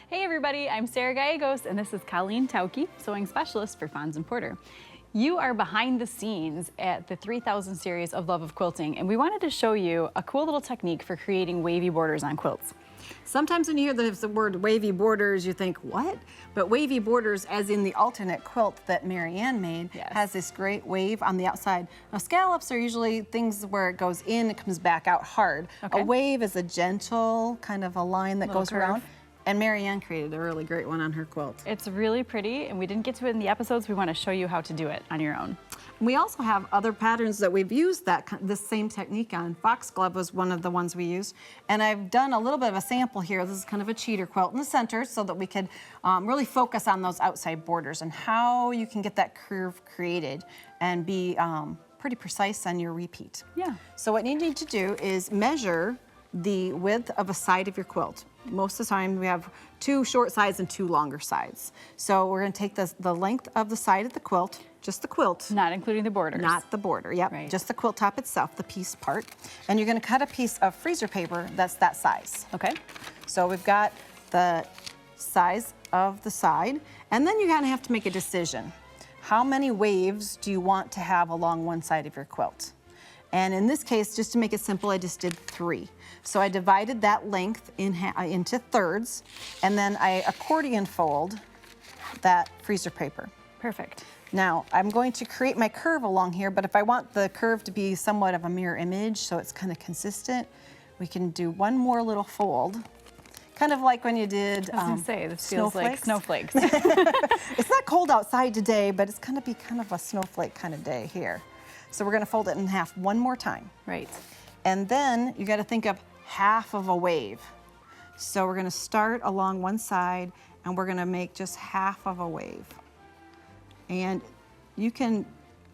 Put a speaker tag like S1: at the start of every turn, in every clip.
S1: Hey everybody, I'm Sara Gallegos and this is Colleen Tauke, sewing specialist for Fons and Porter. You are behind the scenes at the 3000 series of Love of Quilting, and we wanted to show you a cool little technique for creating wavy borders on quilts.
S2: Sometimes when you hear the word wavy borders, you think, what? But wavy borders, as in the alternate quilt that Marianne made, has this great wave on the outside. Now, scallops are usually things where it goes in, it comes back out hard. Okay. A wave is a gentle kind of a line that goes around. And Marianne created a really great one on her quilt.
S1: It's really pretty, and we didn't get to it in the episodes. We want to show you how to do it on your own.
S2: We also have other patterns that we've used this same technique on. Foxglove was one of the ones we used. And I've done a little bit of a sample here. This is kind of a cheater quilt in the center so that we could really focus on those outside borders and how you can get that curve created and be pretty precise on your repeat.
S1: Yeah.
S2: So what you need to do is measure the width of a side of your quilt. Most of the time we have 2 short sides and 2 longer sides. So we're going to take the length of the side of the quilt, just the quilt.
S1: Not including the borders.
S2: Not the border, yep. Right. Just the quilt top itself, the piece part. And you're going to cut a piece of freezer paper that's that size.
S1: Okay.
S2: So we've got the size of the side, and then you're going to have to make a decision. How many waves do you want to have along one side of your quilt? And in this case, just to make it simple, I just did 3. So I divided that length into thirds, and then I accordion fold that freezer paper.
S1: Perfect.
S2: Now, I'm going to create my curve along here, but if I want the curve to be somewhat of a mirror image, so it's kind of consistent, we can do one more little fold. Kind of like when you did
S1: I was gonna say, this feels like snowflakes.
S2: It's not cold outside today, but it's gonna be kind of a snowflake kind of day here. So we're gonna fold it in half one more time.
S1: Right.
S2: And then you gotta think of half of a wave. So we're gonna start along one side and we're gonna make just half of a wave. And you can,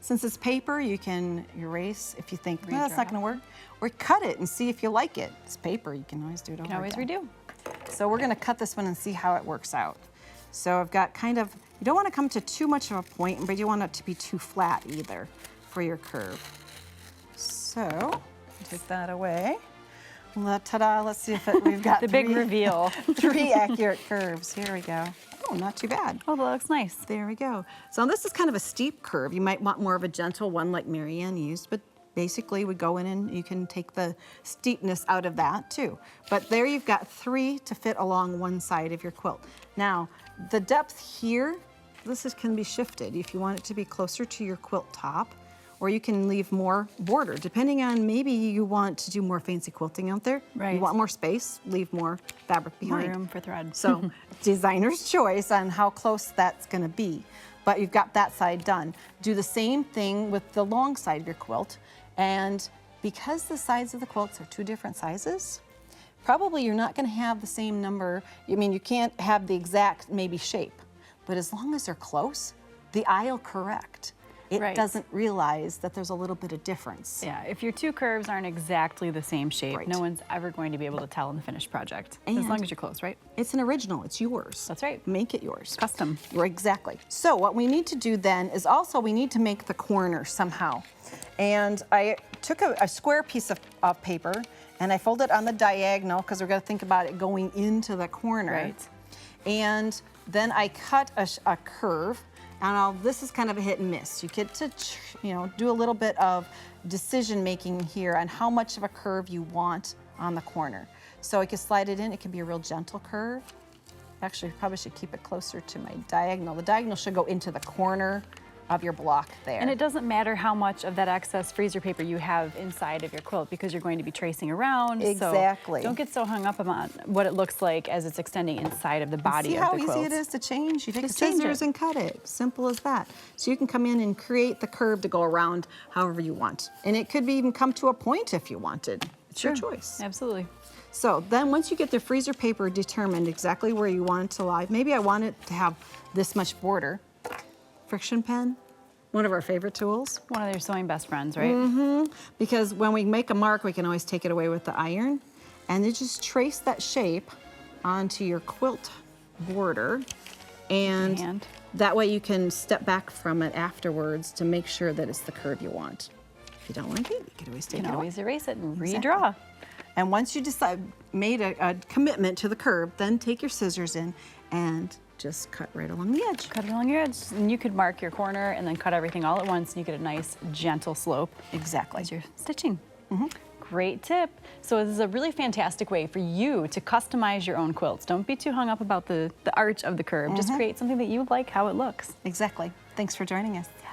S2: since it's paper, you can erase if you think, no, that's not gonna work. Or cut it and see if you like it. It's paper, you can always do it over again.
S1: You can always redo.
S2: So we're gonna cut this one and see how it works out. So I've got kind of, you don't wanna come to too much of a point, but you don't want it to be too flat either for your curve. So, take that away. Ta-da, let's see if we've got
S1: the big reveal.
S2: 3 accurate curves. Here we go. Oh, not too bad.
S1: Oh, that looks nice.
S2: There we go. So this is kind of a steep curve. You might want more of a gentle one like Marianne used, but basically we go in and you can take the steepness out of that too. But there you've got 3 to fit along one side of your quilt. Now, the depth here, can be shifted if you want it to be closer to your quilt top, or you can leave more border, depending on maybe you want to do more fancy quilting out there.
S1: Right.
S2: You want more space, leave more fabric behind.
S1: More room for thread.
S2: So designer's choice on how close that's gonna be. But you've got that side done. Do the same thing with the long side of your quilt. And because the sides of the quilts are 2 different sizes, probably you're not gonna have the same number. I mean, you can't have the exact maybe shape, but as long as they're close, the eye will correct. It doesn't realize that there's a little bit of difference.
S1: Yeah, if your 2 curves aren't exactly the same shape, no one's ever going to be able to tell in the finished project. And as long as you're close, right?
S2: It's an original, it's yours.
S1: That's right.
S2: Make it yours.
S1: Custom.
S2: Exactly. So what we need to do then is also we need to make the corner somehow. And I took a square piece of paper and I folded it on the diagonal because we're gonna think about it going into the corner.
S1: Right.
S2: And then I cut a curve. And this is kind of a hit and miss. You get to, do a little bit of decision making here on how much of a curve you want on the corner. So I can slide it in. It can be a real gentle curve. Actually, probably should keep it closer to my diagonal. The diagonal should go into the corner of your block there.
S1: And it doesn't matter how much of that excess freezer paper you have inside of your quilt because you're going to be tracing around.
S2: Exactly.
S1: So don't get so hung up on what it looks like as it's extending inside of the body of the quilt.
S2: See how easy it is to change? You take the scissors and cut it. Simple as that. So you can come in and create the curve to go around however you want. And it could even come to a point if you wanted. It's your choice.
S1: Absolutely.
S2: So then once you get the freezer paper determined exactly where you want it to lie, maybe I want it to have this much border. Friction pen, one of our favorite tools.
S1: One of their sewing best friends, right?
S2: Mm-hmm. Because when we make a mark, we can always take it away with the iron. And you just trace that shape onto your quilt border. And that way you can step back from it afterwards to make sure that it's the curve you want. If you don't like it, you can always take it away.
S1: You can always erase it and redraw.
S2: And once you made a commitment to the curve, then take your scissors in and just cut right along the edge.
S1: Cut it along your edge, and you could mark your corner and then cut everything all at once, and you get a nice, gentle slope.
S2: Exactly.
S1: As you're stitching. Great tip. So this is a really fantastic way for you to customize your own quilts. Don't be too hung up about the arch of the curve. Just create something that you like how it looks.
S2: Exactly. Thanks for joining us.
S1: Yeah.